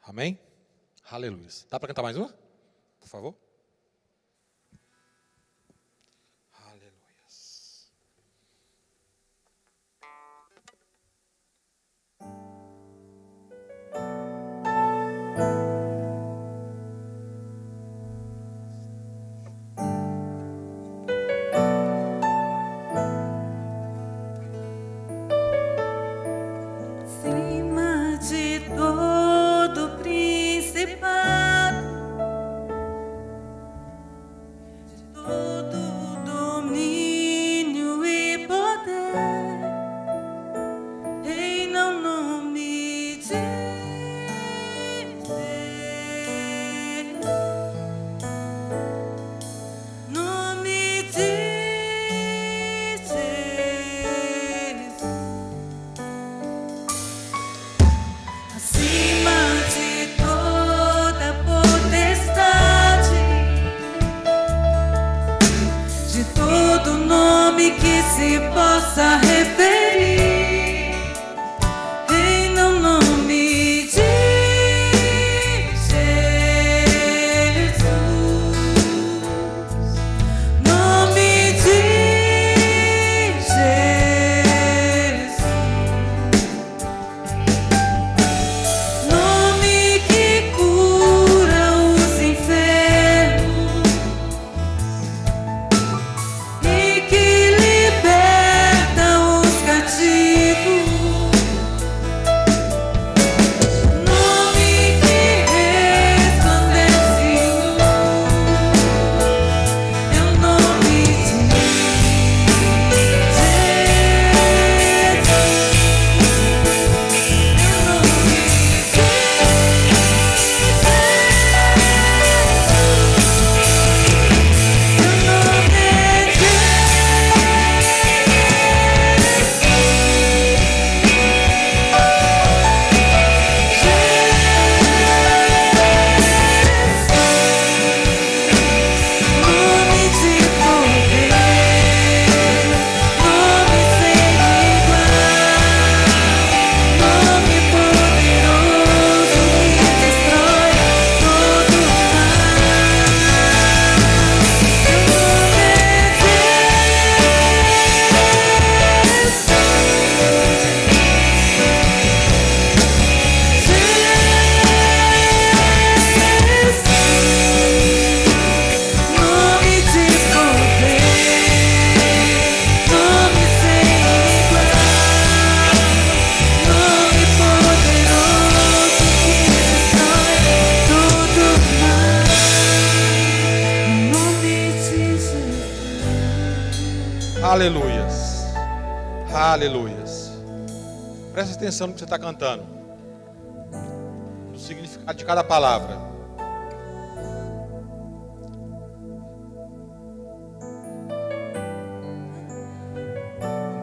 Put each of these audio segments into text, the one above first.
Amém? Aleluia. Dá para cantar mais uma? Por favor. Aleluia. Acima de todo principado, de todo domínio e poder, reina o nome de Deus. Nome de Jesus. Acima de toda potestade, de todo nome que se possa referir, reina o nome de Jesus. Nome de Jesus. Nome que cura os enfermos e que liberta os cativos. Nome que resplandece em luz. É o nome de Jesus. É o nome de Aleluias. Aleluias. Presta atenção no que você está cantando. No significado de cada palavra.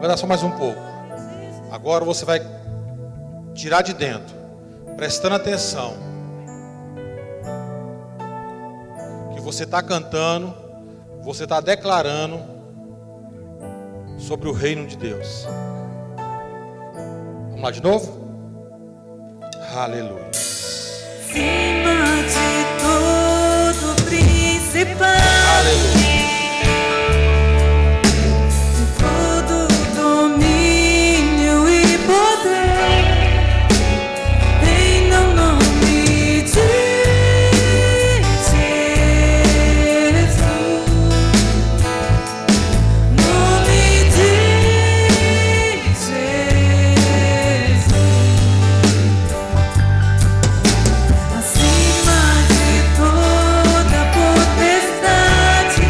Vai dar só mais um pouco. Agora você vai tirar de dentro, prestando atenção, que você está cantando, você está declarando sobre o reino de Deus. Vamos lá de novo? Aleluia. acima de todo principado, Aleluia. de todo domínio e poder, reina o nome de Jesus. Nome de Jesus. Acima de toda potestade,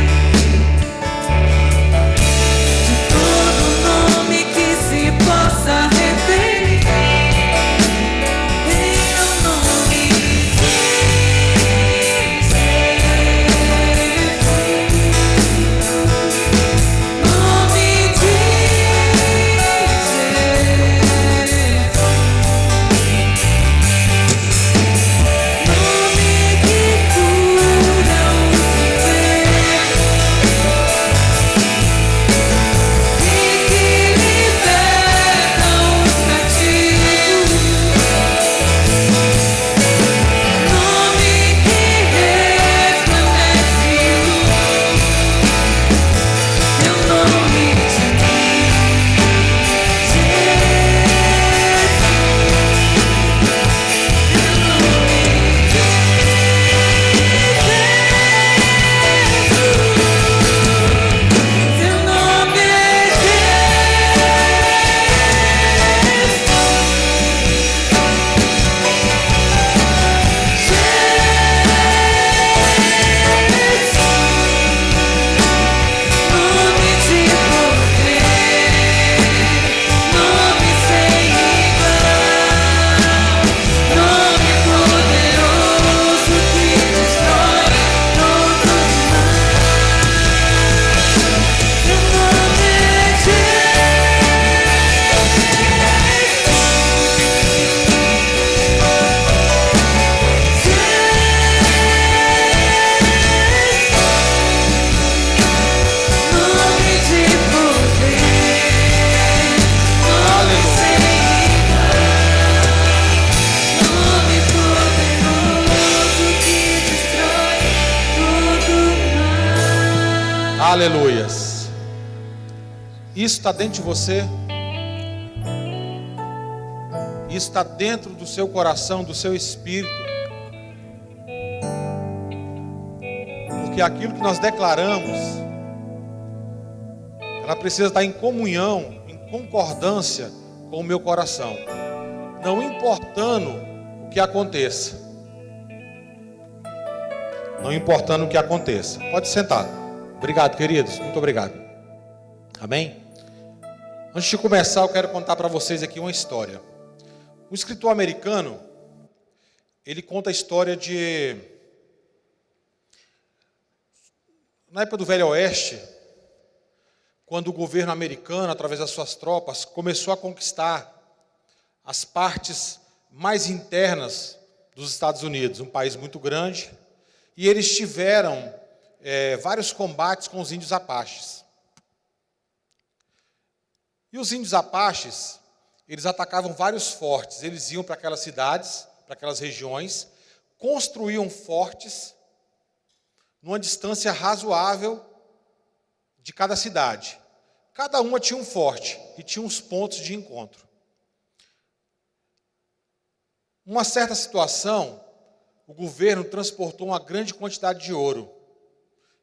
Aleluias. Isso está dentro de você. Isso está dentro do seu coração, do seu espírito. Porque aquilo que nós declaramos, ela precisa estar em comunhão, em concordância com o meu coração. Não importando o que aconteça. Não importando o que aconteça. Pode sentar. Obrigado, queridos. Muito obrigado. Amém? Antes de começar, eu quero contar para vocês aqui uma história. Um escritor americano, ele conta a história de... Na época do Velho Oeste, quando o governo americano, através das suas tropas, começou a conquistar as partes mais internas dos Estados Unidos, um país muito grande, e eles tiveram vários combates com os índios apaches. E os índios apaches, eles atacavam vários fortes, eles iam para aquelas cidades, para aquelas regiões, construíam fortes numa distância razoável de cada cidade. Cada uma tinha um forte e tinha uns pontos de encontro. Uma certa situação, o governo transportou uma grande quantidade de ouro.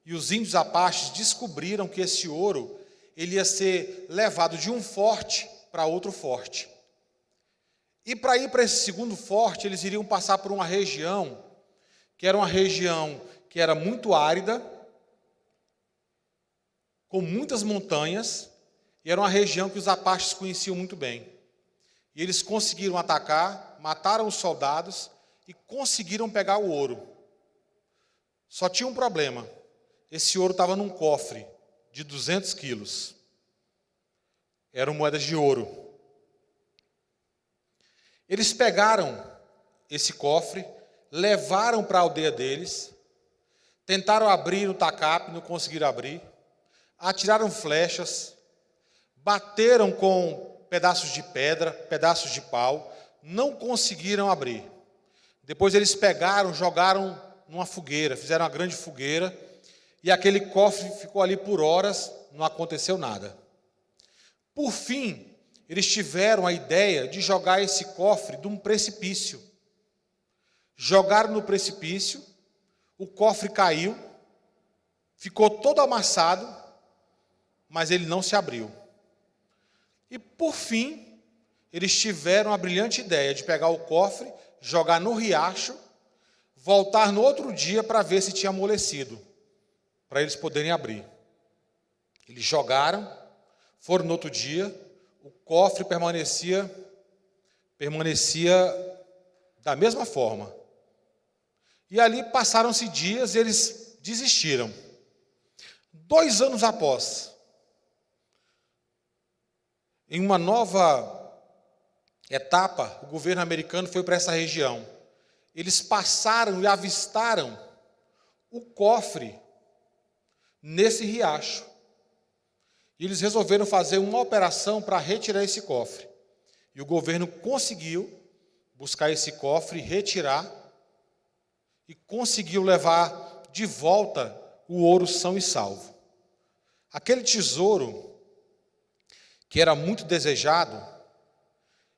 E os índios apaches descobriram que esse ouro ele ia ser levado de um forte para outro forte. E para ir para esse segundo forte, eles iriam passar por uma região que era muito árida, com muitas montanhas, e era uma região que os apaches conheciam muito bem. E eles conseguiram atacar, mataram os soldados e conseguiram pegar o ouro. Só tinha um problema. Esse ouro estava num cofre de 200 quilos. Eram moedas de ouro. Eles pegaram esse cofre, levaram para a aldeia deles, tentaram abrir no tacape, não conseguiram abrir, atiraram flechas, bateram com pedaços de pedra, pedaços de pau, não conseguiram abrir. Depois eles pegaram, jogaram numa fogueira, fizeram uma grande fogueira, e aquele cofre ficou ali por horas, não aconteceu nada. Por fim, eles tiveram a ideia de jogar esse cofre de um precipício. Jogaram no precipício, o cofre caiu, ficou todo amassado, mas ele não se abriu. E por fim, eles tiveram a brilhante ideia de pegar o cofre, jogar no riacho, voltar no outro dia para ver se tinha amolecido, para eles poderem abrir. Eles jogaram, foram no outro dia, o cofre permanecia da mesma forma. E ali passaram-se dias e eles desistiram. 2 anos após, em uma nova etapa, o governo americano foi para essa região. Eles passaram e avistaram o cofre nesse riacho. E eles resolveram fazer uma operação para retirar esse cofre. E o governo conseguiu buscar esse cofre, retirar, e conseguiu levar de volta o ouro são e salvo. Aquele tesouro, que era muito desejado,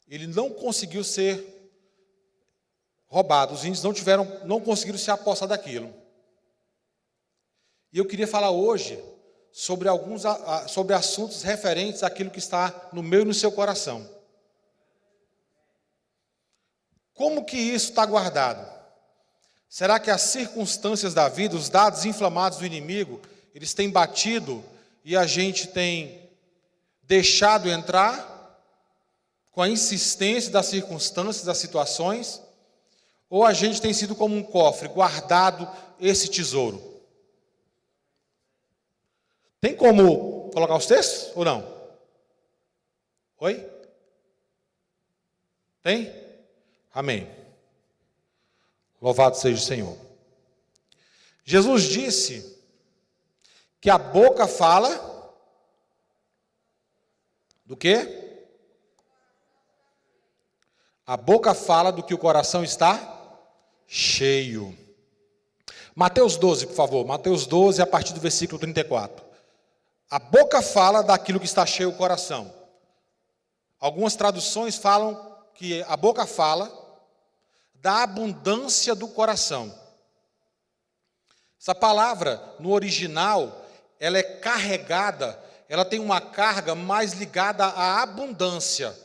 ele não conseguiu ser roubado. Os índios não conseguiram se apossar daquilo. E eu queria falar hoje sobre assuntos referentes àquilo que está no meu e no seu coração. Como que isso está guardado? Será que as circunstâncias da vida, os dados inflamados do inimigo, eles têm batido e a gente tem deixado entrar com a insistência das circunstâncias, das situações? Ou a gente tem sido como um cofre, guardado esse tesouro? Tem como colocar os textos ou não? Oi? Tem? Amém. Louvado seja o Senhor. Jesus disse que a boca fala do quê? A boca fala do que o coração está cheio. Mateus 12, por favor. Mateus 12, a partir do versículo 34. A boca fala daquilo que está cheio o coração. Algumas traduções falam que a boca fala da abundância do coração. Essa palavra, no original, ela é carregada, ela tem uma carga mais ligada à abundância,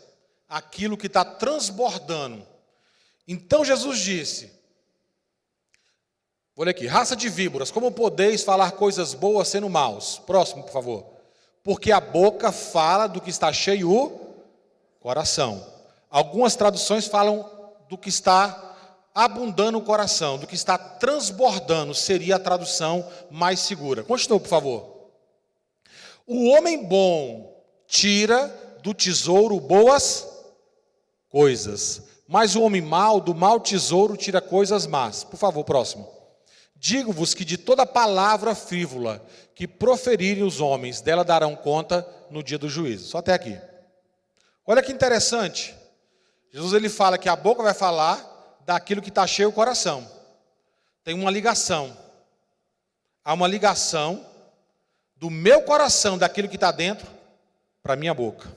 aquilo que está transbordando. Então Jesus disse, vou ler aqui, raça de víboras, como podeis falar coisas boas sendo maus? Próximo, por favor. Porque a boca fala do que está cheio o coração. Algumas traduções falam do que está abundando o coração, do que está transbordando, seria a tradução mais segura. Continua, por favor. O homem bom tira do tesouro boas coisas, mas o homem mau do mau tesouro tira coisas más. Por favor, próximo. Digo-vos que de toda palavra frívola que proferirem os homens, dela darão conta no dia do juízo. Só até aqui. Olha que interessante. Jesus ele fala que a boca vai falar daquilo que está cheio o coração. Tem uma ligação. Há uma ligação do meu coração, daquilo que está dentro, para a minha boca.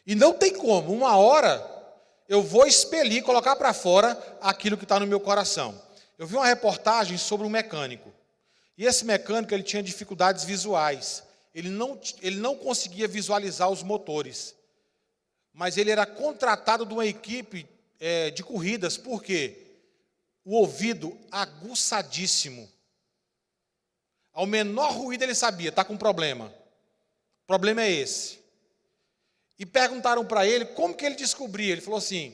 E não tem como, uma hora, eu vou expelir, colocar para fora aquilo que está no meu coração. Eu vi uma reportagem sobre um mecânico. E esse mecânico ele tinha dificuldades visuais. Ele não conseguia visualizar os motores. Mas ele era contratado de uma equipe de corridas, por quê? O ouvido aguçadíssimo. Ao menor ruído ele sabia, está com problema. O problema é esse. E perguntaram para ele como que ele descobria. Ele falou assim,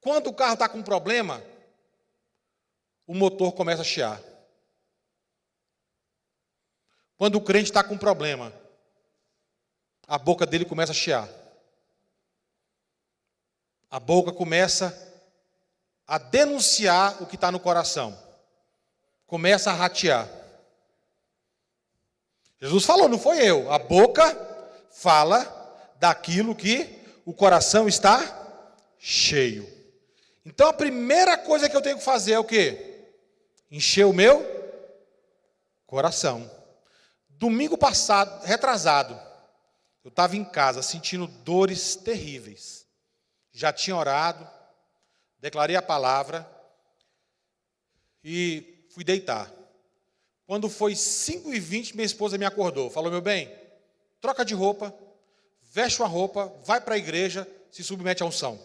quando o carro está com problema, o motor começa a chiar. Quando o crente está com problema, a boca dele começa a chiar. A boca começa a denunciar o que está no coração. Começa a ratear. Jesus falou, não foi eu. A boca fala daquilo que o coração está cheio. Então a primeira coisa que eu tenho que fazer é o quê? Encher o meu coração. Domingo passado, retrasado, eu estava em casa sentindo dores terríveis. Já tinha orado, declarei a palavra e fui deitar. Quando foi 5h20, minha esposa me acordou. Falou, meu bem, troca de roupa, veste uma roupa, vai para a igreja, se submete à unção.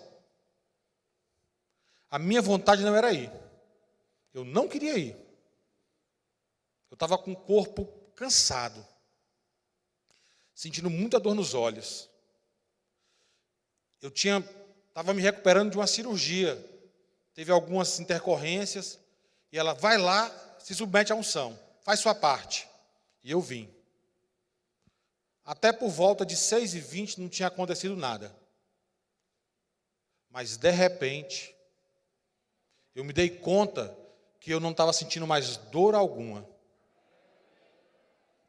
A minha vontade não era ir. Eu não queria ir. Eu estava com o corpo cansado, sentindo muita dor nos olhos. Eu estava me recuperando de uma cirurgia. Teve algumas intercorrências. E ela vai lá, se submete à unção. Faz sua parte. E eu vim. Até por volta de 6h20 não tinha acontecido nada. Mas de repente, eu me dei conta que eu não estava sentindo mais dor alguma.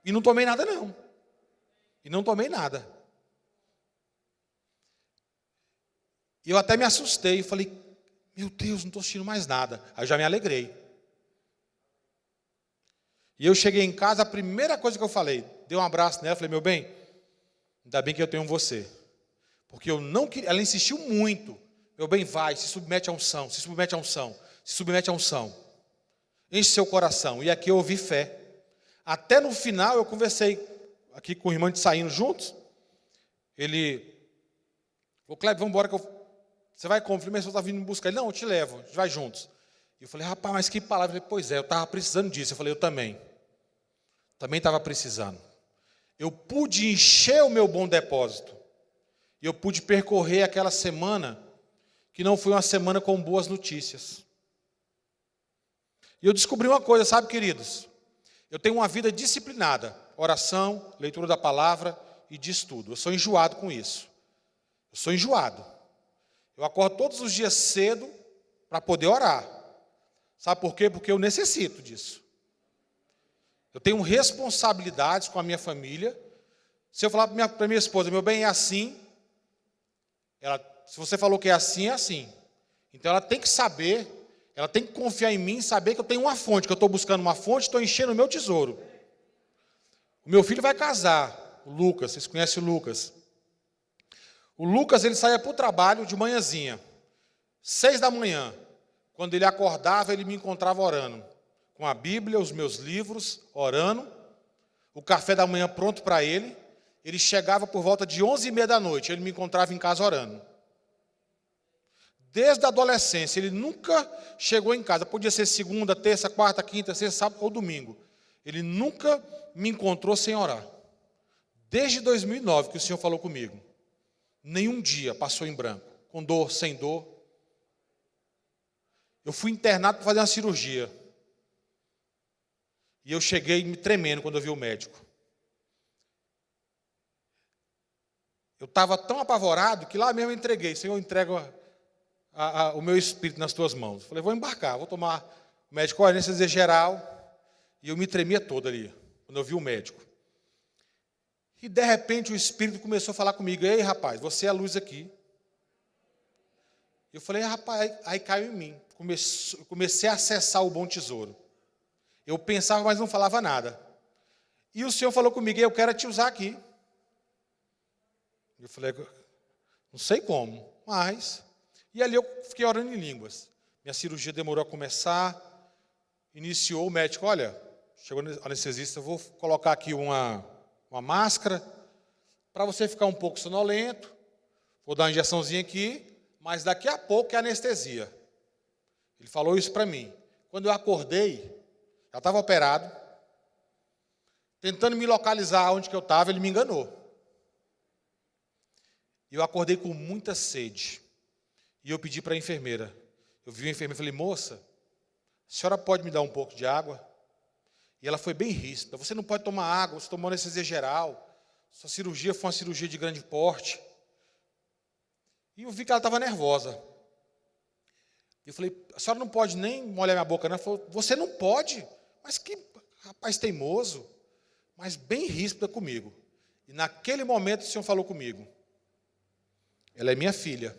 E não tomei nada não. E não tomei nada. E eu até me assustei e falei, meu Deus, não estou sentindo mais nada. Aí eu já me alegrei. E eu cheguei em casa, a primeira coisa que eu falei, dei um abraço nela, falei, meu bem, ainda bem que eu tenho você. Porque eu não queria, ela insistiu muito. Meu bem, vai, se submete à unção, se submete à unção, se submete à unção. Enche seu coração. E aqui eu ouvi fé. Até no final eu conversei aqui com o irmão de saindo juntos. Ele falou, Kleber, vamos embora que você vai como? Eu falei, mas você está vindo me buscar. Ele, não, eu te levo, a gente vai juntos. E eu falei, rapaz, mas que palavra. Ele falei, pois é, eu estava precisando disso. Eu falei, eu também. Também estava precisando. Eu pude encher o meu bom depósito. E eu pude percorrer aquela semana, que não foi uma semana com boas notícias. E eu descobri uma coisa, sabe, queridos? Eu tenho uma vida disciplinada. Oração, leitura da palavra e de estudo. Eu sou enjoado com isso. Eu sou enjoado. Eu acordo todos os dias cedo para poder orar. Sabe por quê? Porque eu necessito disso. Eu tenho responsabilidades com a minha família. Se eu falar para minha esposa, meu bem, é assim. Se você falou que é assim, é assim. Então ela tem que saber Ela tem que confiar em mim e saber que eu tenho uma fonte, que eu estou buscando uma fonte, estou enchendo o meu tesouro. O meu filho vai casar, o Lucas, vocês conhecem o Lucas. O Lucas, ele saía para o trabalho de manhãzinha, 6 da manhã. Quando ele acordava, ele me encontrava orando, com a Bíblia, os meus livros, orando, o café da manhã pronto para ele. Ele chegava por volta de 11h30 da noite, ele me encontrava em casa orando. Desde a adolescência, ele nunca chegou em casa, podia ser segunda, terça, quarta, quinta, sexta, sábado ou domingo. Ele nunca me encontrou sem orar. Desde 2009 que o Senhor falou comigo. Nenhum dia passou em branco, com dor, sem dor. Eu fui internado para fazer uma cirurgia. E eu cheguei me tremendo quando eu vi o médico. Eu estava tão apavorado que lá mesmo eu entreguei. Senhor, eu entrego o meu espírito nas tuas mãos. Falei, vou embarcar, vou tomar o médico, olha, anestesia geral. E eu me tremia todo ali, quando eu vi o médico. E de repente o espírito começou a falar comigo, ei rapaz, você é a luz aqui. Eu falei, rapaz, aí caiu em mim. Comecei a acessar o bom tesouro. Eu pensava, mas não falava nada. E o Senhor falou comigo, eu quero te usar aqui. Eu falei, não sei como, mas... E ali eu fiquei orando em línguas. Minha cirurgia demorou a começar. Iniciou o médico, olha, chegou o anestesista, eu vou colocar aqui uma máscara, para você ficar um pouco sonolento. Vou dar uma injeçãozinha aqui, mas daqui a pouco é anestesia. Ele falou isso para mim. Quando eu acordei, já estava operado, tentando me localizar onde que eu estava, ele me enganou. E eu acordei com muita sede. E eu pedi para a enfermeira. Eu vi a enfermeira e falei, moça, a senhora pode me dar um pouco de água? E ela foi bem ríspida. Você não pode tomar água, você tomou anestesia geral. Sua cirurgia foi uma cirurgia de grande porte. E eu vi que ela estava nervosa. Eu falei, a senhora não pode nem molhar minha boca, não? Ela falou, você não pode. Mas que rapaz teimoso. Mas bem ríspida comigo. E naquele momento o Senhor falou comigo. Ela é minha filha.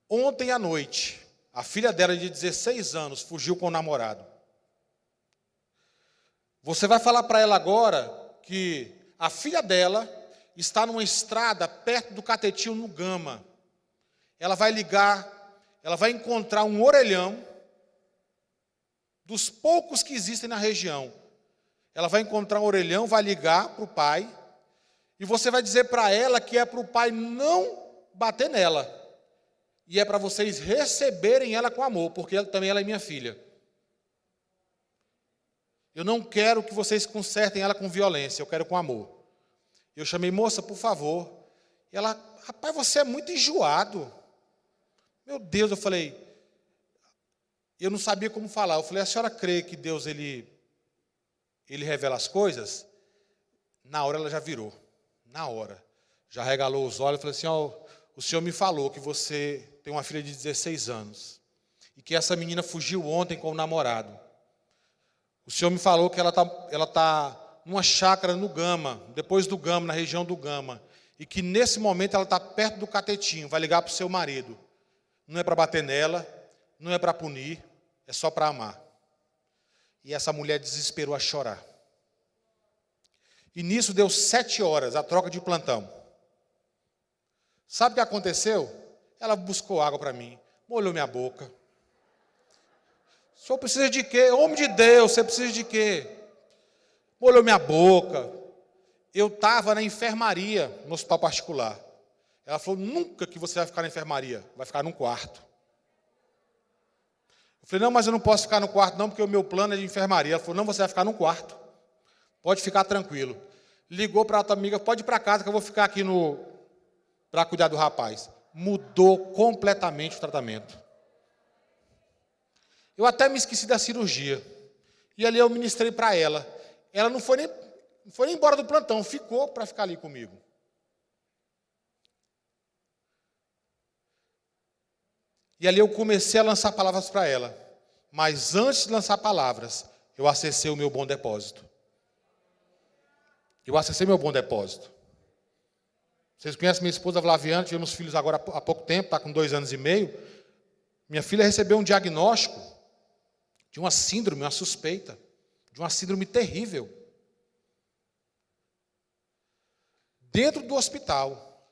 Ontem à noite, a filha dela de 16 anos fugiu com o namorado. Você vai falar para ela agora que a filha dela está numa estrada perto do Catetinho, no Gama. Ela vai ligar, ela vai encontrar um orelhão, dos poucos que existem na região. Ela vai encontrar um orelhão, vai ligar para o pai, e você vai dizer para ela que é para o pai não bater nela. E é para vocês receberem ela com amor, porque também ela é minha filha. Eu não quero que vocês consertem ela com violência, eu quero com amor. Eu chamei, moça, por favor. E ela, rapaz, você é muito enjoado. Meu Deus, eu falei, eu não sabia como falar. Eu falei, a senhora crê que Deus, ele revela as coisas? Na hora ela já virou, na hora. Já regalou os olhos e falou assim, ó, o senhor me falou que você tem uma filha de 16 anos e que essa menina fugiu ontem com o namorado. O senhor me falou que ela tá numa chácara no Gama, depois do Gama, na região do Gama, e que nesse momento ela está perto do Catetinho, vai ligar para o seu marido. Não é para bater nela, não é para punir, é só para amar. E essa mulher desesperou a chorar. E nisso deu 7 horas, a troca de plantão. Sabe o que aconteceu? Ela buscou água para mim, molhou minha boca. O senhor precisa de quê? Homem de Deus, você precisa de quê? Molhou minha boca. Eu estava na enfermaria, no hospital particular. Ela falou, nunca que você vai ficar na enfermaria, vai ficar num quarto. Eu falei, não, mas eu não posso ficar no quarto não, porque o meu plano é de enfermaria. Ela falou, não, você vai ficar num quarto. Pode ficar tranquilo. Ligou para a outra amiga, pode ir para casa que eu vou ficar aqui para cuidar do rapaz. Mudou completamente o tratamento. Eu até me esqueci da cirurgia. E ali eu ministrei para ela. Ela não foi nem embora do plantão, ficou para ficar ali comigo. E ali eu comecei a lançar palavras para ela. Mas antes de lançar palavras, eu acessei o meu bom depósito. Eu acessei meu bom depósito. Vocês conhecem minha esposa Vlaviana, tivemos filhos agora há pouco tempo, está com 2 anos e meio. Minha filha recebeu um diagnóstico de uma síndrome, uma suspeita, de uma síndrome terrível. Dentro do hospital,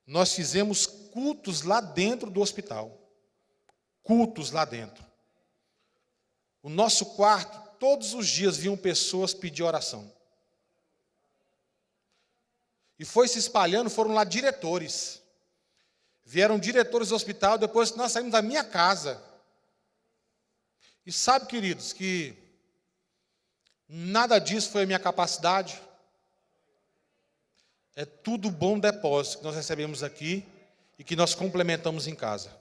nós fizemos cultos lá dentro do hospital. Cultos lá dentro. O nosso quarto, todos os dias vinham pessoas pedir oração. E foi se espalhando, foram lá diretores. Vieram diretores do hospital, depois nós saímos da minha casa. E sabe, queridos, que nada disso foi a minha capacidade. É tudo bom depósito que nós recebemos aqui e que nós complementamos em casa.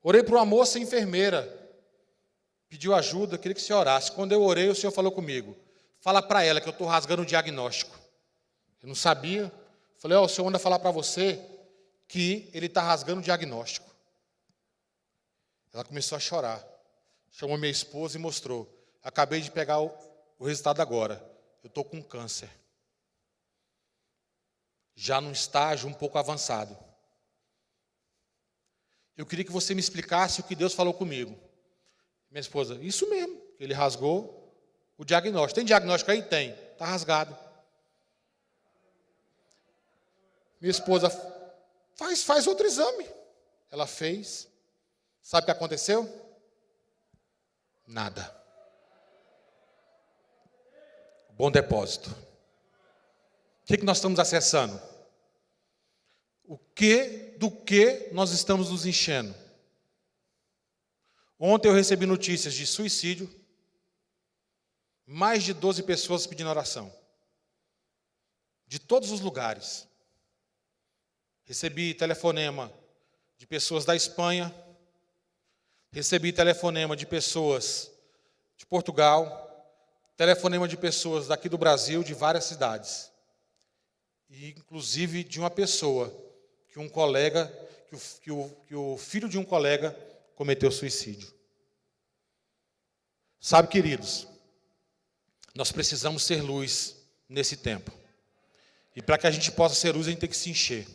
Orei para uma moça enfermeira, pediu ajuda, queria que o senhor orasse. Quando eu orei, o senhor falou comigo, fala para ela que eu estou rasgando o diagnóstico. Eu não sabia. Falei, o senhor manda falar para você que ele está rasgando o diagnóstico. Ela começou a chorar. Chamou minha esposa e mostrou. Acabei de pegar o resultado agora. Eu estou com câncer. Já num estágio um pouco avançado. Eu queria que você me explicasse o que Deus falou comigo. Minha esposa, isso mesmo. Ele rasgou o diagnóstico. Tem diagnóstico aí? Tem. Está rasgado. Minha esposa, faz outro exame. Ela fez. Sabe o que aconteceu? Nada. Bom depósito. O que nós estamos acessando? Do que nós estamos nos enchendo? Ontem eu recebi notícias de suicídio. Mais de 12 pessoas pedindo oração. De todos os lugares. Recebi telefonema de pessoas da Espanha. Recebi telefonema de pessoas de Portugal. Telefonema de pessoas daqui do Brasil, de várias cidades. E inclusive de uma pessoa que um colega, que o filho de um colega cometeu suicídio. Sabe, queridos, nós precisamos ser luz nesse tempo. E para que a gente possa ser luz, a gente tem que se encher.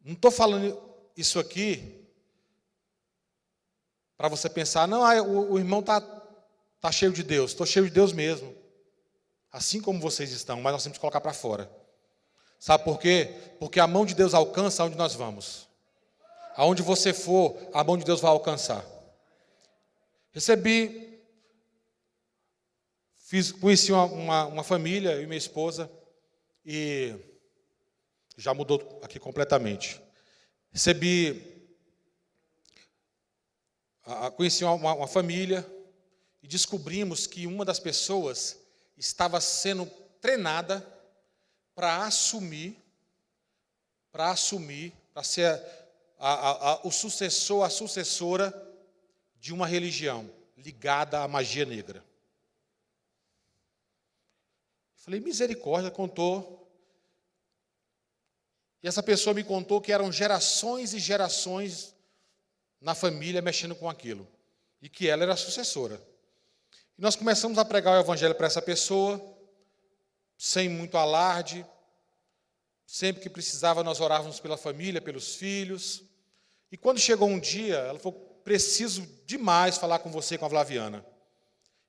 Não estou falando isso aqui para você pensar, não, o irmão está cheio de Deus. Estou cheio de Deus mesmo. Assim como vocês estão, mas nós temos que colocar para fora. Sabe por quê? Porque a mão de Deus alcança aonde nós vamos. Aonde você for, a mão de Deus vai alcançar. Conheci uma família, eu e minha esposa, e já mudou aqui completamente. Conheci uma família e descobrimos que uma das pessoas estava sendo treinada para assumir, para ser o sucessor, a sucessora de uma religião ligada à magia negra. Falei, misericórdia, contou. E essa pessoa me contou que eram gerações e gerações na família mexendo com aquilo. E que ela era a sucessora. E nós começamos a pregar o evangelho para essa pessoa, sem muito alarde. Sempre que precisava, nós orávamos pela família, pelos filhos. E quando chegou um dia, ela falou, preciso demais falar com você, com a Flaviana.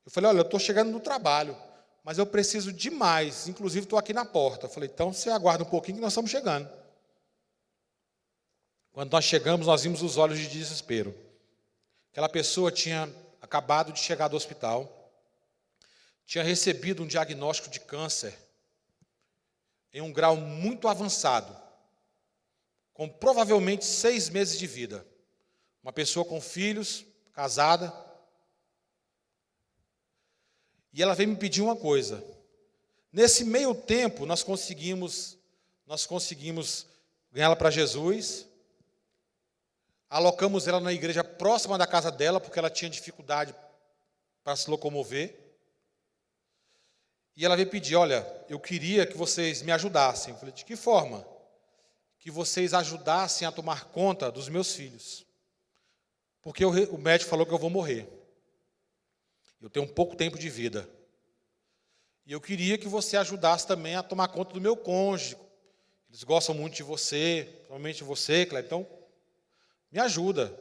Eu falei, olha, eu estou chegando no trabalho, mas eu preciso demais, inclusive estou aqui na porta. Eu falei, então você aguarda um pouquinho que nós estamos chegando. Quando nós chegamos, nós vimos os olhos de desespero. Aquela pessoa tinha acabado de chegar do hospital, tinha recebido um diagnóstico de câncer em um grau muito avançado, com provavelmente 6 meses de vida. Uma pessoa com filhos, casada. E ela veio me pedir uma coisa. Nesse meio tempo, nós conseguimos ganhá-la para Jesus. Alocamos ela na igreja próxima da casa dela, porque ela tinha dificuldade para se locomover. E ela veio pedir, olha, eu queria que vocês me ajudassem. Eu falei, de que forma? Que vocês ajudassem a tomar conta dos meus filhos. Porque o médico falou que eu vou morrer. Eu tenho pouco tempo de vida. E eu queria que você ajudasse também a tomar conta do meu cônjuge. Eles gostam muito de você, principalmente você, Cleber, então me ajuda.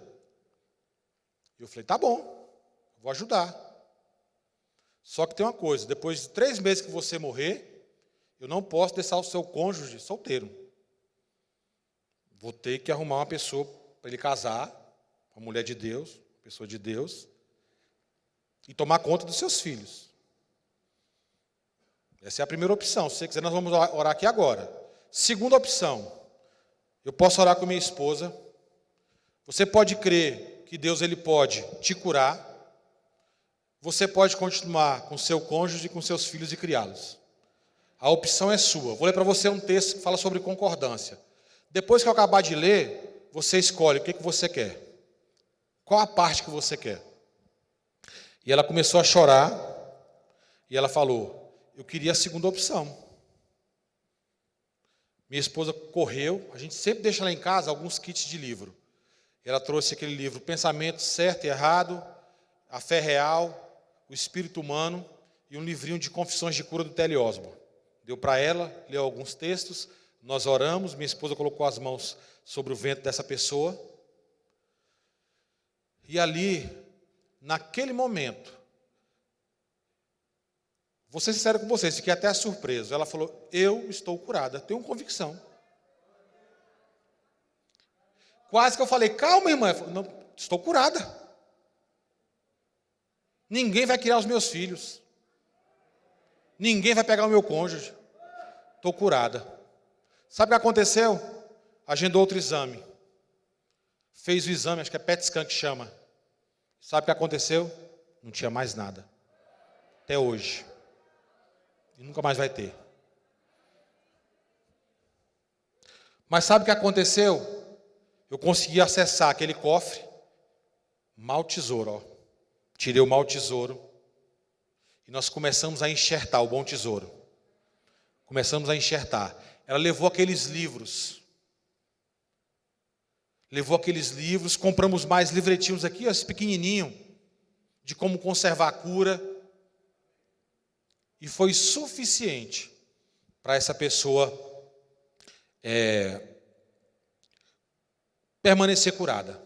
E eu falei, tá bom, vou ajudar. Só que tem uma coisa, depois de 3 meses que você morrer, eu não posso deixar o seu cônjuge solteiro. Vou ter que arrumar uma pessoa para ele casar, uma mulher de Deus, uma pessoa de Deus, e tomar conta dos seus filhos. Essa é a primeira opção. Se você quiser, nós vamos orar aqui agora. Segunda opção, eu posso orar com minha esposa. Você pode crer que Deus ele pode te curar. Você pode continuar com seu cônjuge e com seus filhos e criá-los. A opção é sua. Vou ler para você um texto que fala sobre concordância. Depois que eu acabar de ler, você escolhe o que você quer. Qual a parte que você quer? E ela começou a chorar. E ela falou, eu queria a segunda opção. Minha esposa correu, a gente sempre deixa lá em casa alguns kits de livro. Ela trouxe aquele livro, Pensamento Certo e Errado, A Fé Real, O Espírito Humano e um livrinho de Confissões de Cura do T.L. Osborne. Deu para ela, leu alguns textos, nós oramos, minha esposa colocou as mãos sobre o ventre dessa pessoa. E ali, naquele momento, vou ser sincero com vocês, fiquei até surpreso. Ela falou, eu estou curada, tenho convicção. Quase que eu falei, calma, irmã. Ela falou, não, estou curada. Ninguém vai criar os meus filhos. Ninguém vai pegar o meu cônjuge. Estou curada. Sabe o que aconteceu? Agendou outro exame. Fez o exame, acho que é PET scan que chama. Sabe o que aconteceu? Não tinha mais nada. Até hoje. E nunca mais vai ter. Mas sabe o que aconteceu? Eu consegui acessar aquele cofre, mau tesouro, ó. Tirei o mau tesouro. E nós começamos a enxertar o bom tesouro. Começamos a enxertar. Ela levou aqueles livros. Compramos mais livretinhos aqui, esse pequenininho, de como conservar a cura. E foi suficiente para essa pessoa permanecer curada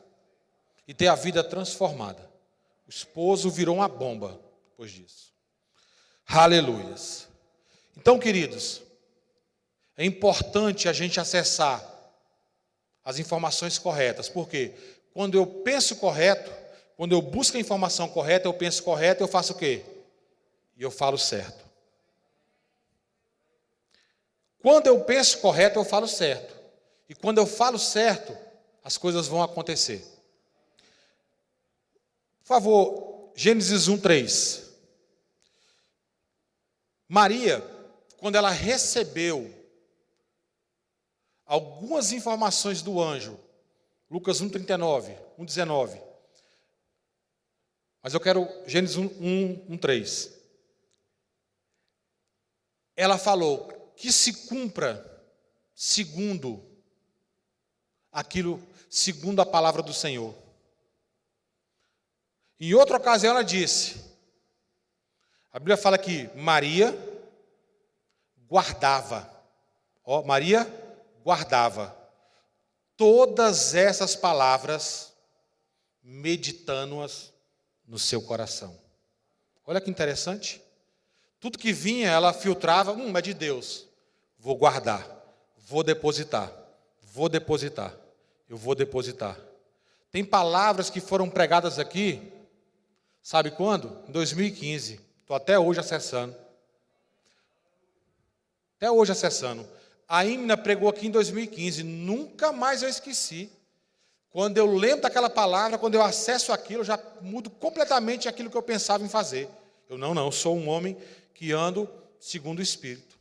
e ter a vida transformada. O esposo virou uma bomba depois disso. Aleluias. Então, queridos, é importante a gente acessar as informações corretas. Por quê? Quando eu penso correto, quando eu busco a informação correta, eu penso correto, eu faço o quê? E eu falo certo. Quando eu penso correto, eu falo certo. E quando eu falo certo, as coisas vão acontecer. Por favor, Gênesis 1:3. Maria, quando ela recebeu algumas informações do anjo, Lucas 1:39, 1:19. Mas eu quero Gênesis 1:3. Ela falou, que se cumpra segundo a palavra do Senhor. Em outra ocasião ela disse, a Bíblia fala que Maria guardava todas essas palavras, meditando-as no seu coração. Olha que interessante. Tudo que vinha, ela filtrava, é de Deus. Vou guardar, vou depositar. Tem palavras que foram pregadas aqui, sabe quando? Em 2015. Estou até hoje acessando. A Imna pregou aqui em 2015, nunca mais eu esqueci. Quando eu lembro daquela palavra, quando eu acesso aquilo, eu já mudo completamente aquilo que eu pensava em fazer. Eu não, sou um homem que ando segundo o Espírito.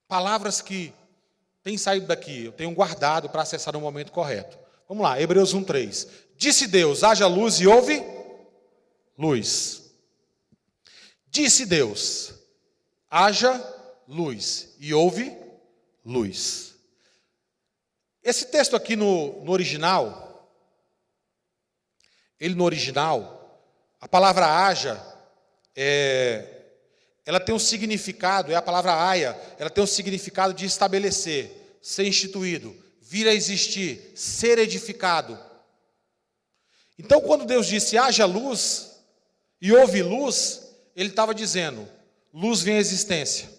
Palavras que têm saído daqui, eu tenho guardado para acessar no momento correto. Vamos lá, Hebreus 1:3. Disse Deus, haja luz e houve luz. Disse Deus, haja luz e houve luz. Esse texto aqui no original, a palavra haja ela tem um significado, é a palavra aia, ela tem um significado de estabelecer, ser instituído, vir a existir, ser edificado. Então, quando Deus disse, haja luz, e houve luz, Ele estava dizendo, luz vem à existência.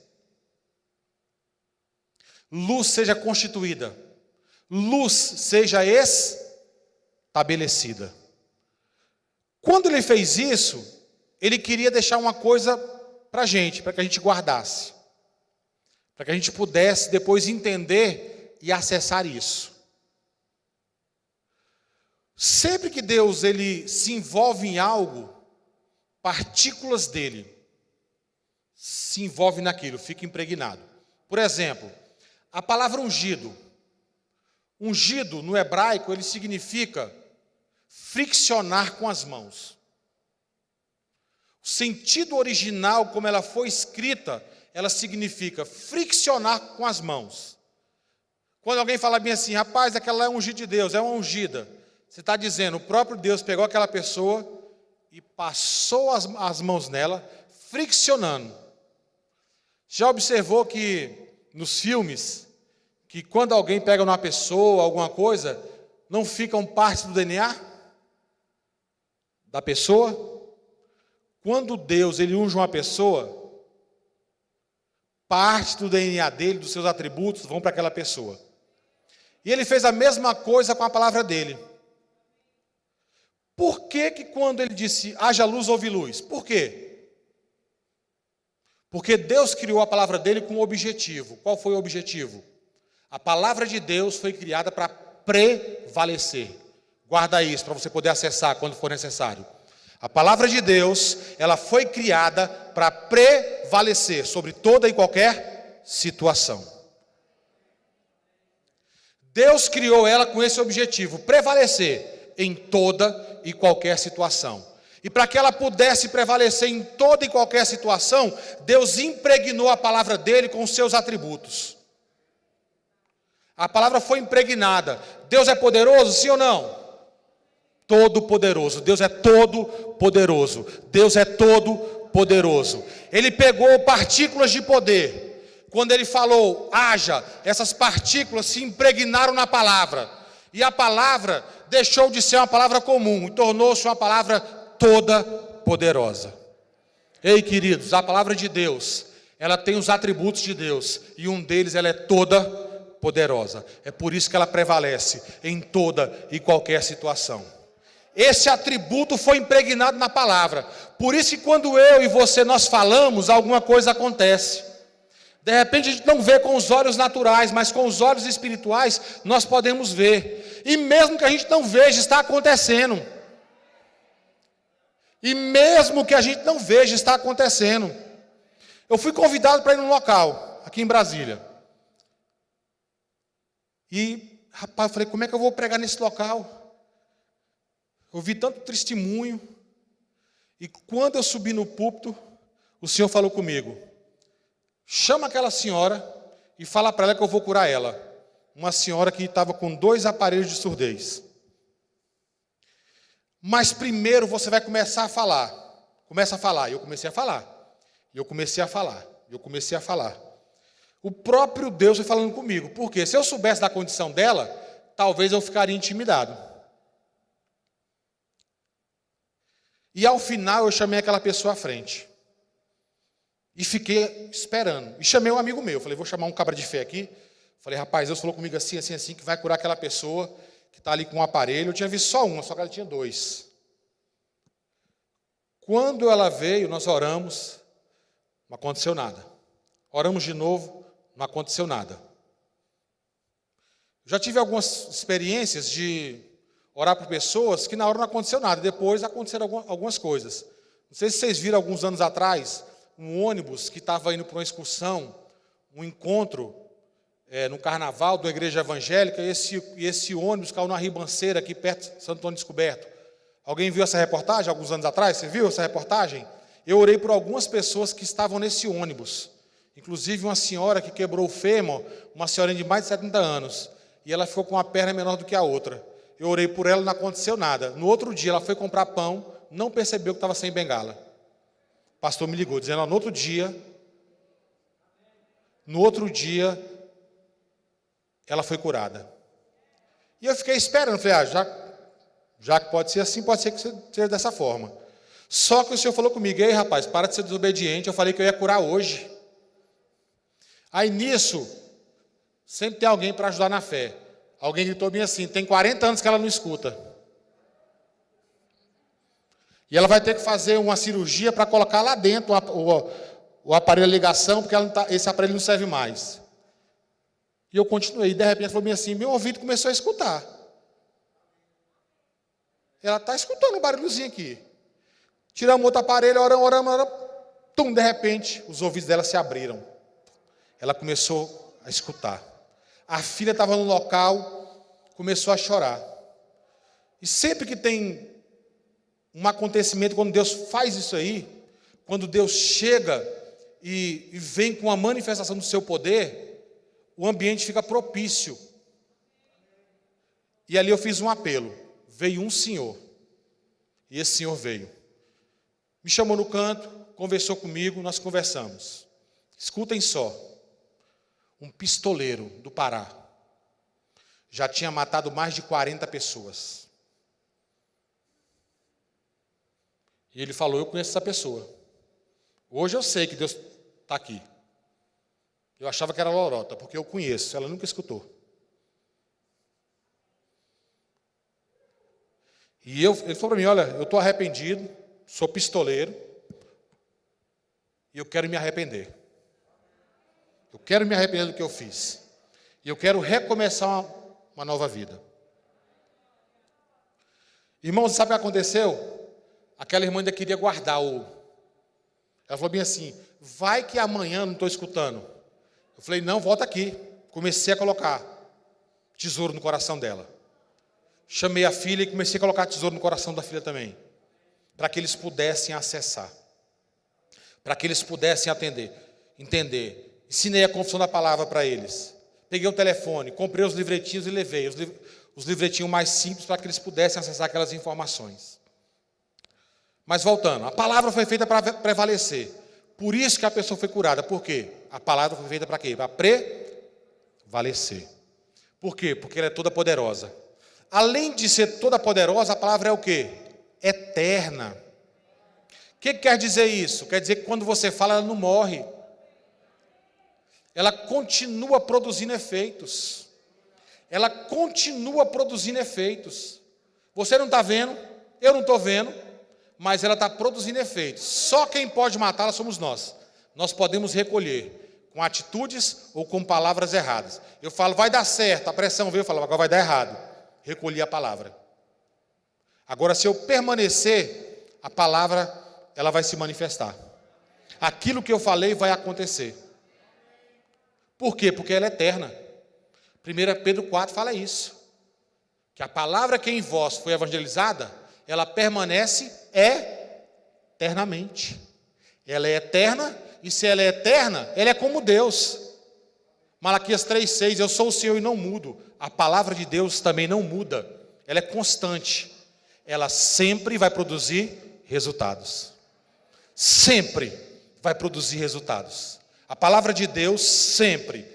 Luz seja constituída. Luz seja estabelecida. Quando Ele fez isso, Ele queria deixar uma coisa para a gente, para que a gente guardasse. Para que a gente pudesse depois entender e acessar isso. Sempre que Deus ele se envolve em algo, partículas dele se envolvem naquilo, fica impregnado. Por exemplo, a palavra ungido. Ungido no hebraico ele significa friccionar com as mãos. O sentido original, como ela foi escrita, ela significa friccionar com as mãos. Quando alguém fala bem assim, rapaz, aquela é ungida de Deus, é uma ungida. Você está dizendo, o próprio Deus pegou aquela pessoa e passou as mãos nela, friccionando. Já observou que nos filmes, que quando alguém pega numa pessoa, alguma coisa, não ficam partes do DNA da pessoa? Quando Deus ele unge uma pessoa, parte do DNA dele, dos seus atributos, vão para aquela pessoa. E ele fez a mesma coisa com a palavra dele. Por que quando ele disse, haja luz, houve luz? Por quê? Porque Deus criou a palavra dele com um objetivo. Qual foi o objetivo? A palavra de Deus foi criada para prevalecer. Guarda isso, para você poder acessar quando for necessário. A palavra de Deus, ela foi criada para prevalecer sobre toda e qualquer situação. Deus criou ela com esse objetivo, prevalecer em toda e qualquer situação. E para que ela pudesse prevalecer em toda e qualquer situação, Deus impregnou a palavra dele com os seus atributos. A palavra foi impregnada. Deus é poderoso, sim ou não? Todo-poderoso. Deus é todo-poderoso. Deus é todo-poderoso. Ele pegou partículas de poder. Quando ele falou, haja, essas partículas se impregnaram na palavra. E a palavra deixou de ser uma palavra comum e tornou-se uma palavra toda poderosa. Ei, queridos, a palavra de Deus, ela tem os atributos de Deus e um deles ela é toda poderosa. É por isso que ela prevalece em toda e qualquer situação. Esse atributo foi impregnado na palavra. Por isso que quando eu e você nós falamos, alguma coisa acontece. De repente a gente não vê com os olhos naturais, mas com os olhos espirituais nós podemos ver. E mesmo que a gente não veja, está acontecendo. E mesmo que a gente não veja, está acontecendo. Eu fui convidado para ir num local, aqui em Brasília. E, rapaz, eu falei, como é que eu vou pregar nesse local? Eu vi tanto testemunho. E quando eu subi no púlpito, o Senhor falou comigo. Chama aquela senhora e fala para ela que eu vou curar ela. Uma senhora que estava com 2 aparelhos de surdez. Mas primeiro você vai começar a falar. Começa a falar. E eu comecei a falar. E eu comecei a falar. E eu comecei a falar. O próprio Deus foi falando comigo. Porque se eu soubesse da condição dela, talvez eu ficaria intimidado. E ao final eu chamei aquela pessoa à frente. E fiquei esperando. E chamei um amigo meu. Falei, vou chamar um cabra de fé aqui. Falei, rapaz, Deus falou comigo assim, assim, assim, que vai curar aquela pessoa que está ali com um aparelho. Eu tinha visto só uma, só que ela tinha 2. Quando ela veio, nós oramos, não aconteceu nada. Oramos de novo, não aconteceu nada. Já tive algumas experiências de orar por pessoas que na hora não aconteceu nada. Depois aconteceram algumas coisas. Não sei se vocês viram alguns anos atrás, um ônibus que estava indo para uma excursão, um encontro no carnaval de uma igreja evangélica, e esse ônibus caiu numa ribanceira aqui perto de Santo Antônio Descoberto. Alguém viu essa reportagem alguns anos atrás? Você viu essa reportagem? Eu orei por algumas pessoas que estavam nesse ônibus. Inclusive uma senhora que quebrou o fêmur, uma senhorinha de mais de 70 anos. E ela ficou com uma perna menor do que a outra. Eu orei por ela e não aconteceu nada. No outro dia ela foi comprar pão, não percebeu que estava sem bengala. o pastor me ligou, dizendo, ó, no outro dia, ela foi curada. E eu fiquei esperando, falei, já que pode ser assim, pode ser que seja dessa forma. Só que o Senhor falou comigo, ei rapaz, para de ser desobediente, eu falei que eu ia curar hoje. Aí nisso, sempre tem alguém para ajudar na fé. Alguém gritou bem assim, tem 40 anos que ela não escuta. E ela vai ter que fazer uma cirurgia para colocar lá dentro o aparelho de ligação, porque esse aparelho não serve mais. E eu continuei, e de repente falou bem assim, meu ouvido começou a escutar. Ela está escutando um barulhozinho aqui. Tiramos outro aparelho, oramos, tum, de repente, os ouvidos dela se abriram. Ela começou a escutar. A filha estava no local, começou a chorar. E sempre que tem um acontecimento, quando Deus faz isso aí, quando Deus chega e vem com a manifestação do seu poder, o ambiente fica propício. E ali eu fiz um apelo. Veio um senhor. E esse senhor veio. Me chamou no canto, conversou comigo, nós conversamos. Escutem só. Um pistoleiro do Pará. Já tinha matado mais de 40 pessoas. E ele falou, eu conheço essa pessoa. Hoje eu sei que Deus está aqui. Eu achava que era lorota, porque eu conheço, ela nunca escutou. E ele falou para mim, olha, eu estou arrependido, sou pistoleiro, e eu quero me arrepender. Eu quero me arrepender do que eu fiz. E eu quero recomeçar uma nova vida. Irmãos, sabe o que aconteceu? Aquela irmã ainda queria guardar Ela falou bem assim, vai que amanhã eu não estou escutando. Eu falei, não, volta aqui. Comecei a colocar tesouro no coração dela. Chamei a filha e comecei a colocar tesouro no coração da filha também. Para que eles pudessem acessar. Para que eles pudessem entender. Ensinei a confissão da palavra para eles. Peguei o telefone, comprei os livretinhos e levei. Os livretinhos mais simples para que eles pudessem acessar aquelas informações. Mas voltando, a palavra foi feita para prevalecer. Por isso que a pessoa foi curada. Por quê? A palavra foi feita para quê? Para prevalecer. Por quê? Porque ela é toda poderosa. Além de ser toda poderosa, a palavra é o quê? Eterna. O que quer dizer isso? Quer dizer que quando você fala, ela não morre. Ela continua produzindo efeitos. Ela continua produzindo efeitos. Você não está vendo, eu não estou vendo, mas ela está produzindo efeitos. Só quem pode matá-la somos nós. Nós podemos recolher com atitudes ou com palavras erradas. Eu falo, vai dar certo, a pressão veio, eu falo, agora vai dar errado. Recolhi a palavra. Agora, se eu permanecer, a palavra, ela vai se manifestar. Aquilo que eu falei vai acontecer. Por quê? Porque ela é eterna. 1 Pedro 4 fala isso. Que a palavra que em vós foi evangelizada, ela permanece eternamente. Ela é eterna, e se ela é eterna, ela é como Deus. Malaquias 3,6, eu sou o Senhor e não mudo. A palavra de Deus também não muda. Ela é constante. Ela sempre vai produzir resultados. Sempre vai produzir resultados. A palavra de Deus sempre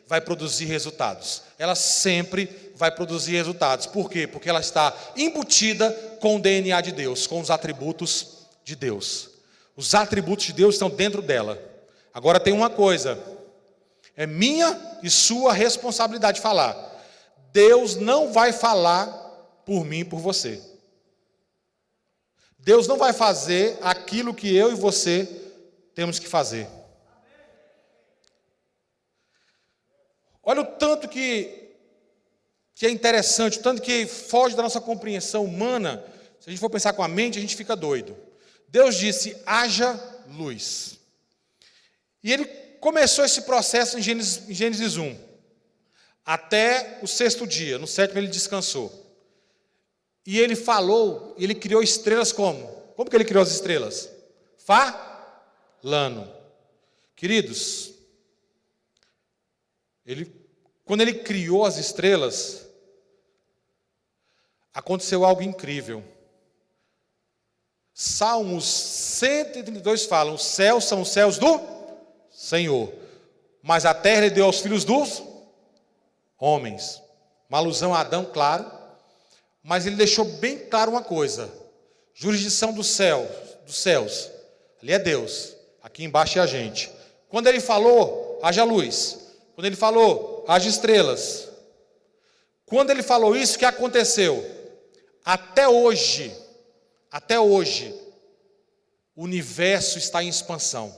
vai produzir resultados. Ela sempre vai produzir resultados. Por quê? Porque ela está embutida com o DNA de Deus, com os atributos de Deus. Os atributos de Deus estão dentro dela. Agora tem uma coisa, é minha e sua responsabilidade falar. Deus não vai falar por mim e por você. Deus não vai fazer aquilo que eu e você temos que fazer. Olha o tanto que é interessante, o tanto que foge da nossa compreensão humana. Se a gente for pensar com a mente, a gente fica doido. Deus disse, haja luz. E ele começou esse processo em Gênesis 1. Até o 6º dia, no 7º ele descansou. E ele falou, ele criou estrelas como? Como que ele criou as estrelas? Falando. Queridos, quando ele criou as estrelas, aconteceu algo incrível. Salmos 132 falam: os céus são os céus do Senhor, mas a terra ele deu aos filhos dos homens. Uma alusão a Adão, claro, mas ele deixou bem claro uma coisa: jurisdição dos céus, ali é Deus, aqui embaixo é a gente. Quando ele falou, haja luz. Quando ele falou, haja estrelas. Quando ele falou isso, o que aconteceu? Até hoje, o universo está em expansão.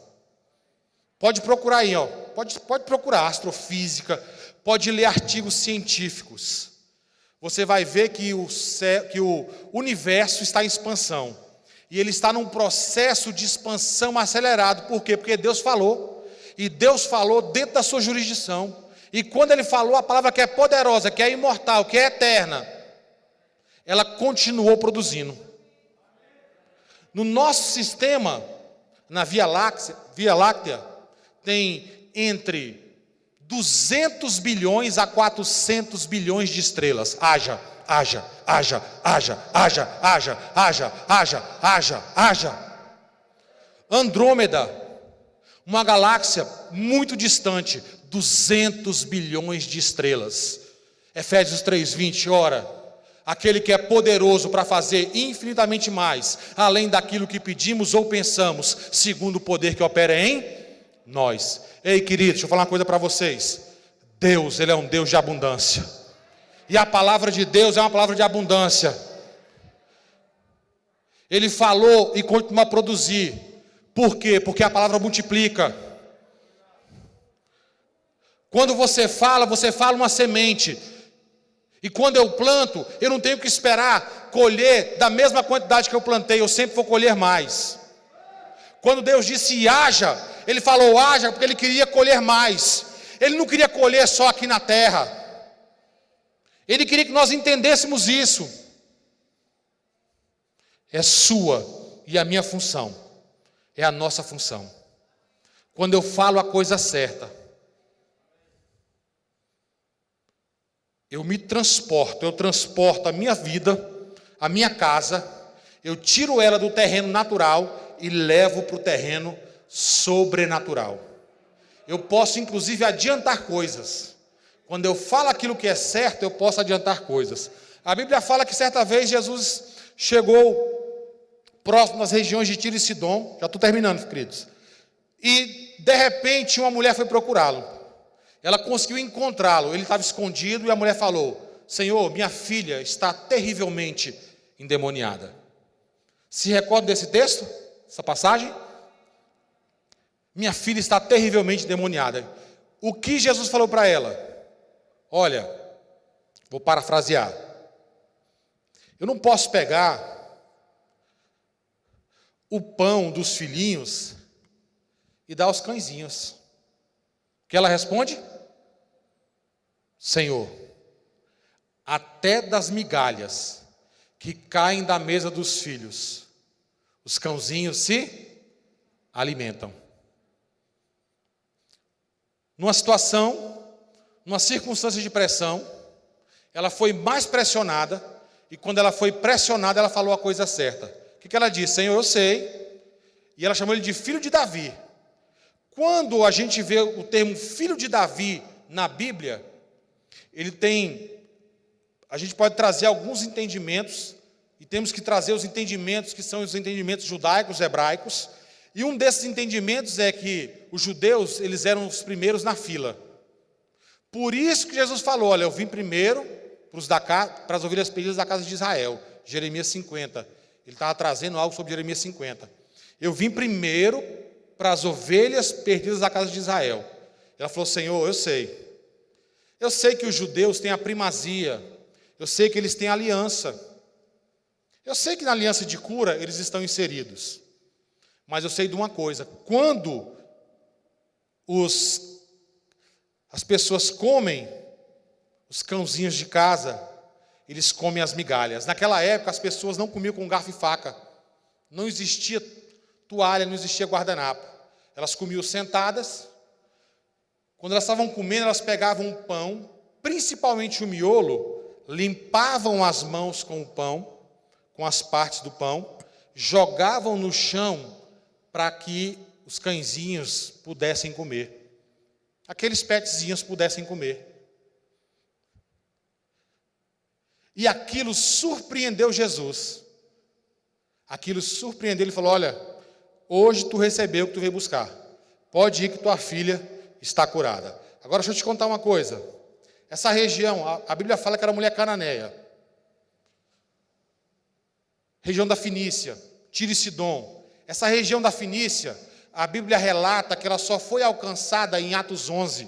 Pode procurar aí, ó. Pode procurar astrofísica, pode ler artigos científicos. Você vai ver que o universo está em expansão. E ele está num processo de expansão acelerado. Por quê? Porque Deus falou. E Deus falou dentro da sua jurisdição. E quando ele falou a palavra que é poderosa, que é imortal, que é eterna, ela continuou produzindo. No nosso sistema, na Via Láctea, tem entre 200 bilhões a 400 bilhões de estrelas. Haja. Andrômeda, uma galáxia muito distante, 200 bilhões de estrelas. Efésios 3:20, ora, aquele que é poderoso para fazer infinitamente mais, além daquilo que pedimos ou pensamos, segundo o poder que opera em nós. Ei, queridos, deixa eu falar uma coisa para vocês. Deus, ele é um Deus de abundância. E a palavra de Deus é uma palavra de abundância. Ele falou e continua a produzir. Por quê? Porque a palavra multiplica. Quando você fala uma semente. E quando eu planto, eu não tenho que esperar colher da mesma quantidade que eu plantei, eu sempre vou colher mais. Quando Deus disse haja, ele falou haja porque ele queria colher mais. Ele não queria colher só aqui na terra. Ele queria que nós entendêssemos isso. É sua e a minha função. É a nossa função. Quando eu falo a coisa certa, eu transporto a minha vida, a minha casa, eu tiro ela do terreno natural e levo para o terreno sobrenatural. Eu posso inclusive adiantar coisas. Quando eu falo aquilo que é certo, eu posso adiantar coisas. A Bíblia fala que certa vez Jesus chegou próximo das regiões de Tiro e Sidom. Já estou terminando, queridos. E de repente uma mulher foi procurá-lo. Ela conseguiu encontrá-lo. Ele estava escondido e a mulher falou: Senhor, minha filha está terrivelmente endemoniada. Se recorda desse texto? Essa passagem? Minha filha está terrivelmente endemoniada. O que Jesus falou para ela? Olha, vou parafrasear. Eu não posso pegar o pão dos filhinhos e dar aos cãezinhos. O que ela responde? Senhor, até das migalhas que caem da mesa dos filhos, os cãozinhos se alimentam. Numa circunstância de pressão, ela foi mais pressionada, e quando ela foi pressionada, ela falou a coisa certa. O que ela disse? Senhor, eu sei. E ela chamou ele de filho de Davi. Quando a gente vê o termo filho de Davi na Bíblia, a gente pode trazer alguns entendimentos, e temos que trazer os entendimentos que são os entendimentos judaicos, hebraicos, e um desses entendimentos é que os judeus, eles eram os primeiros na fila. Por isso que Jesus falou, olha, eu vim primeiro para as ovelhas perdidas da casa de Israel, Jeremias 50. Ele estava trazendo algo sobre Jeremias 50. Eu vim primeiro para as ovelhas perdidas da casa de Israel. Ela falou, Senhor, eu sei. Eu sei que os judeus têm a primazia. Eu sei que eles têm aliança. Eu sei que na aliança de cura eles estão inseridos. Mas eu sei de uma coisa. Quando as pessoas comem os cãozinhos de casa, eles comem as migalhas. Naquela época as pessoas não comiam com garfo e faca. Não existia toalha, não existia guardanapo. Elas comiam sentadas. Quando elas estavam comendo, elas pegavam um pão, principalmente o miolo, limpavam as mãos com o pão, com as partes do pão, jogavam no chão para que os cãezinhos pudessem comer. Aqueles petzinhos pudessem comer. E aquilo surpreendeu Jesus. Aquilo surpreendeu, ele falou: olha, hoje tu recebeu o que tu veio buscar. Pode ir que tua filha está curada. Agora deixa eu te contar uma coisa. Essa região, a Bíblia fala que era mulher cananeia. Região da Fenícia, Tiro e Sidom. Essa região da Fenícia, a Bíblia relata que ela só foi alcançada em Atos 11.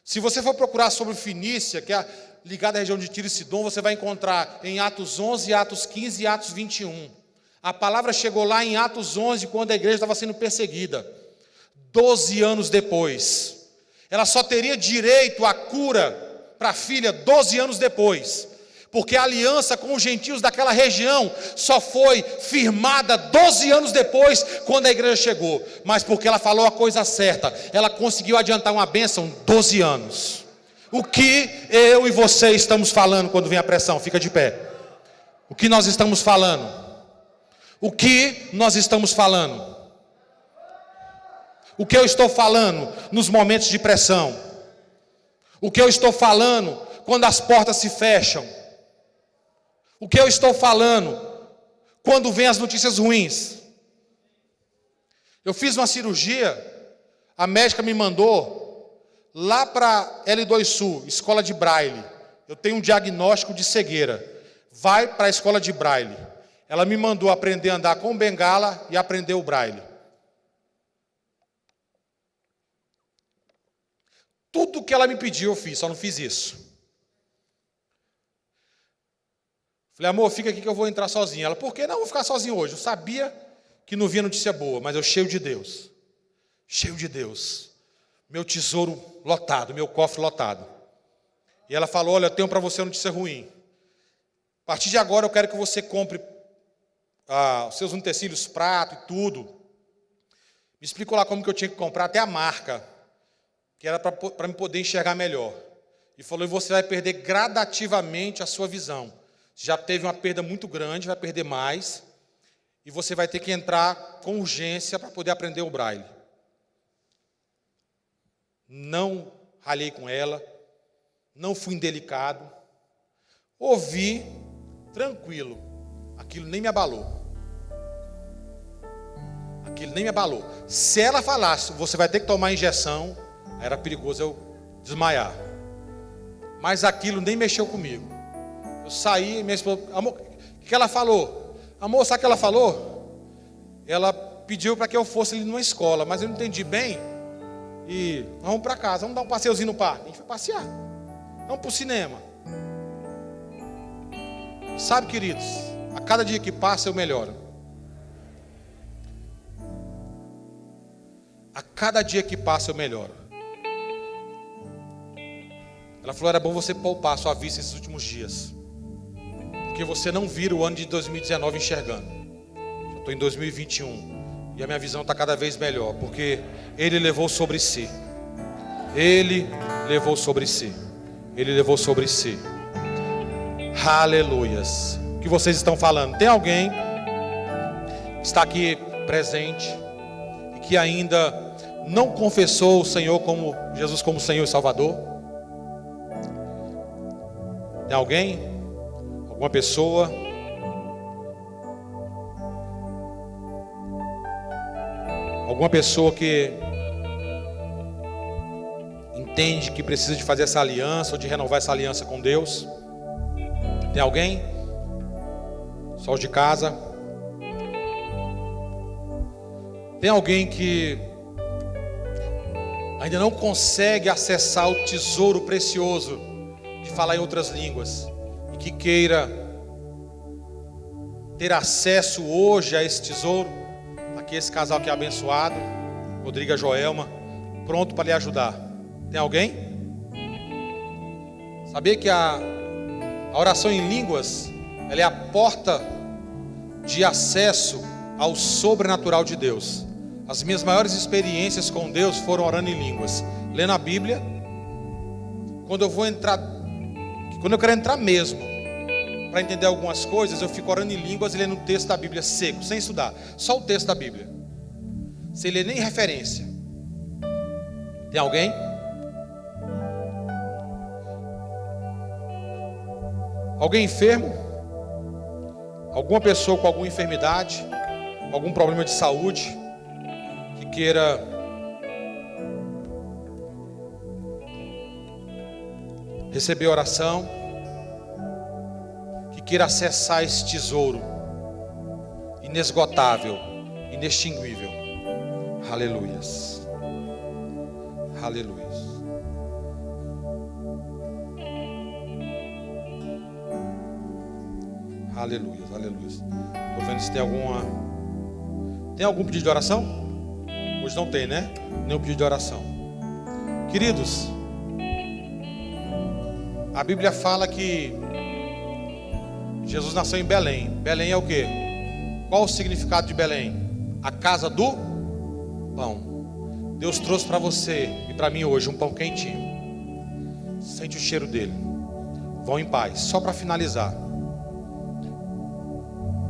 Se você for procurar sobre Fenícia, que é ligada à região de Tiro e Sidom, você vai encontrar em Atos 11, Atos 15 e Atos 21. A palavra chegou lá em Atos 11, quando a igreja estava sendo perseguida. 12 anos depois. Ela só teria direito à cura para a filha 12 anos depois. Porque a aliança com os gentios daquela região só foi firmada 12 anos depois, quando a igreja chegou. Mas porque ela falou a coisa certa, ela conseguiu adiantar uma bênção 12 anos. O que eu e você estamos falando quando vem a pressão? Fica de pé. O que nós estamos falando? O que nós estamos falando? O que eu estou falando nos momentos de pressão? O que eu estou falando quando as portas se fecham? O que eu estou falando quando vem as notícias ruins? Eu fiz uma cirurgia, a médica me mandou lá para L2 Sul, escola de Braille. Eu tenho um diagnóstico de cegueira. Vai para a escola de Braille. Ela me mandou aprender a andar com bengala e aprender o Braille. Tudo que ela me pediu eu fiz, só não fiz isso. Falei: amor, fica aqui que eu vou entrar sozinho. Ela: por que não? Eu vou ficar sozinho hoje. Eu sabia que não vinha notícia boa, mas eu cheio de Deus. Cheio de Deus. Meu tesouro lotado, meu cofre lotado. E ela falou: olha, eu tenho para você uma notícia ruim. A partir de agora eu quero que você compre os seus utensílios, prato e tudo. Me explicou lá como que eu tinha que comprar, até a marca, que era para me poder enxergar melhor. E falou: e você vai perder gradativamente a sua visão. Já teve uma perda muito grande, vai perder mais. E você vai ter que entrar com urgência para poder aprender o Braille. Não ralhei com ela, não fui indelicado. Ouvi, tranquilo. Aquilo nem me abalou. Aquilo nem me abalou. Se ela falasse: você vai ter que tomar injeção, era perigoso eu desmaiar. Mas aquilo nem mexeu comigo. Eu saí, minha esposa: amor, o que ela falou? Amor, sabe o que ela falou? Ela pediu para que eu fosse ali numa escola, mas eu não entendi bem. E vamos para casa, vamos dar um passeiozinho no parque. A gente foi passear. Vamos para o cinema. Sabe, queridos, a cada dia que passa eu melhoro. A cada dia que passa eu melhoro. Ela falou: era bom você poupar a sua vista esses últimos dias, porque você não vira o ano de 2019 enxergando. Eu estou em 2021 e a minha visão está cada vez melhor, porque Ele levou sobre si. Ele levou sobre si. Ele levou sobre si. Aleluias. O que vocês estão falando? Tem alguém que está aqui presente e que ainda não confessou o Senhor como Jesus como Senhor e Salvador? Tem alguém? Alguma pessoa? Alguma pessoa que entende que precisa de fazer essa aliança ou de renovar essa aliança com Deus? Tem alguém? Só os de casa? Tem alguém que ainda não consegue acessar o tesouro precioso de falar em outras línguas e que queira ter acesso hoje a esse tesouro? Aqui esse casal que é abençoado, Rodrigo e Joelma, pronto para lhe ajudar. Tem alguém? Sabia que a oração em línguas, ela é a porta de acesso ao sobrenatural de Deus. As minhas maiores experiências com Deus foram orando em línguas, lendo a Bíblia. Quando eu quero entrar mesmo para entender algumas coisas, eu fico orando em línguas e lendo o texto da Bíblia seco, sem estudar. Só o texto da Bíblia. Sem ler nem referência. Tem alguém? Alguém enfermo? Alguma pessoa com alguma enfermidade? Algum problema de saúde? Que queira receber oração? Que queira acessar esse tesouro inesgotável, inextinguível. Aleluias. Aleluias. Aleluias, aleluias. Estou vendo se tem alguma... Tem algum pedido de oração? Hoje não tem, né? Nenhum pedido de oração. Queridos, a Bíblia fala que Jesus nasceu em Belém. Belém é o quê? Qual o significado de Belém? A casa do pão. Deus trouxe para você e para mim hoje um pão quentinho. Sente o cheiro dele. Vão em paz. Só para finalizar.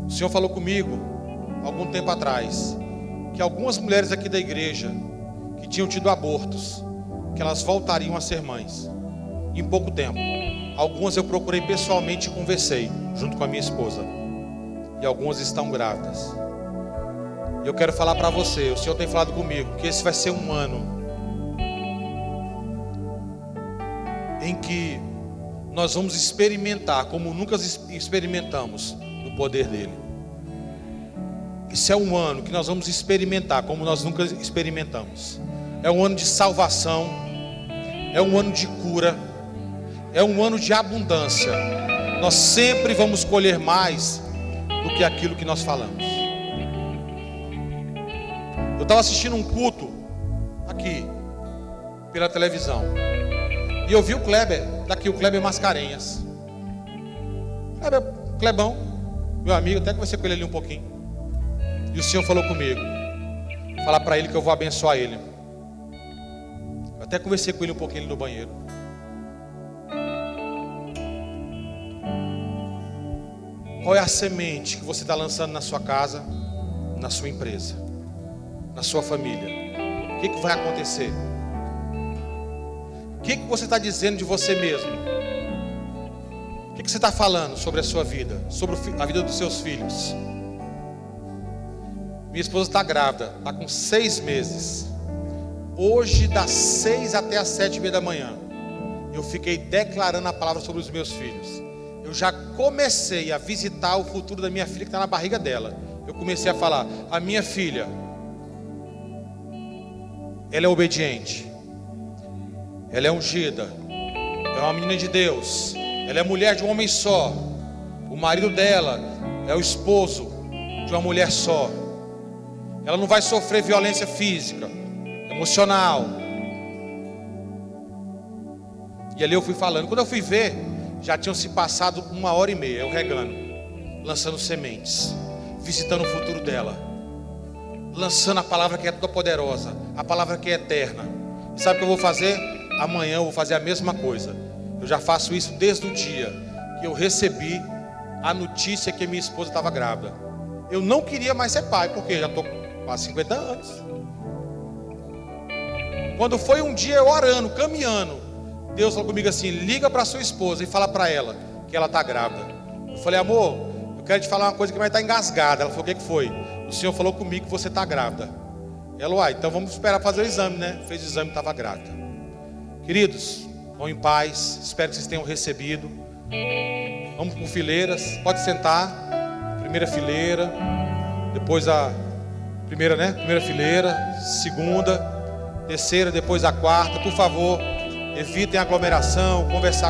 O Senhor falou comigo, algum tempo atrás, que algumas mulheres aqui da igreja, que tinham tido abortos, que elas voltariam a ser mães, em pouco tempo. Algumas eu procurei pessoalmente e conversei, junto com a minha esposa. E algumas estão grávidas. E eu quero falar para você, o Senhor tem falado comigo, que esse vai ser um ano em que nós vamos experimentar, como nunca experimentamos, o poder dele. Esse é um ano que nós vamos experimentar como nós nunca experimentamos. É um ano de salvação, é um ano de cura, é um ano de abundância. Nós sempre vamos colher mais do que aquilo que nós falamos. Eu estava assistindo um culto aqui pela televisão e eu vi o Kleber, daqui o Kleber Mascarenhas. Clebão, meu amigo, até conversei com ele ali um pouquinho. E o Senhor falou comigo, falar para ele que eu vou abençoar ele. Eu até conversei com ele um pouquinho ali no banheiro. Qual é a semente que você está lançando na sua casa, na sua empresa, na sua família? O que vai acontecer? O que você está dizendo de você mesmo? O que você está falando sobre a sua vida, sobre a vida dos seus filhos? Minha esposa está grávida, está com 6 meses. Hoje, das 6 até as 7h30 da manhã, eu fiquei declarando a palavra sobre os meus filhos. Eu já comecei a visitar o futuro da minha filha que está na barriga dela. Eu comecei a falar, a minha filha, ela é obediente, ela é ungida, é uma menina de Deus, ela é mulher de um homem só. O marido dela é o esposo de uma mulher só. Ela não vai sofrer violência física, emocional. E ali eu fui falando. Quando eu fui ver, já tinham se passado 1h30, eu regando, lançando sementes, visitando o futuro dela, lançando a palavra que é toda poderosa, a palavra que é eterna. E sabe o que eu vou fazer? Amanhã eu vou fazer a mesma coisa. Eu já faço isso desde o dia que eu recebi a notícia que minha esposa estava grávida. Eu não queria mais ser pai, porque já estou quase 50 anos. Quando foi um dia eu orando, caminhando, Deus falou comigo assim, liga para sua esposa e fala para ela que ela está grávida. Eu falei, amor, eu quero te falar uma coisa que vai estar engasgada. Ela falou, o que foi? O Senhor falou comigo que você está grávida. Ela, então vamos esperar fazer o exame, né? Fez o exame e estava grávida. Queridos, vão em paz, espero que vocês tenham recebido. Vamos por fileiras, pode sentar. Primeira fileira, depois a primeira, né? Primeira fileira, segunda, terceira, depois a quarta. Por favor, evitem aglomeração, conversar com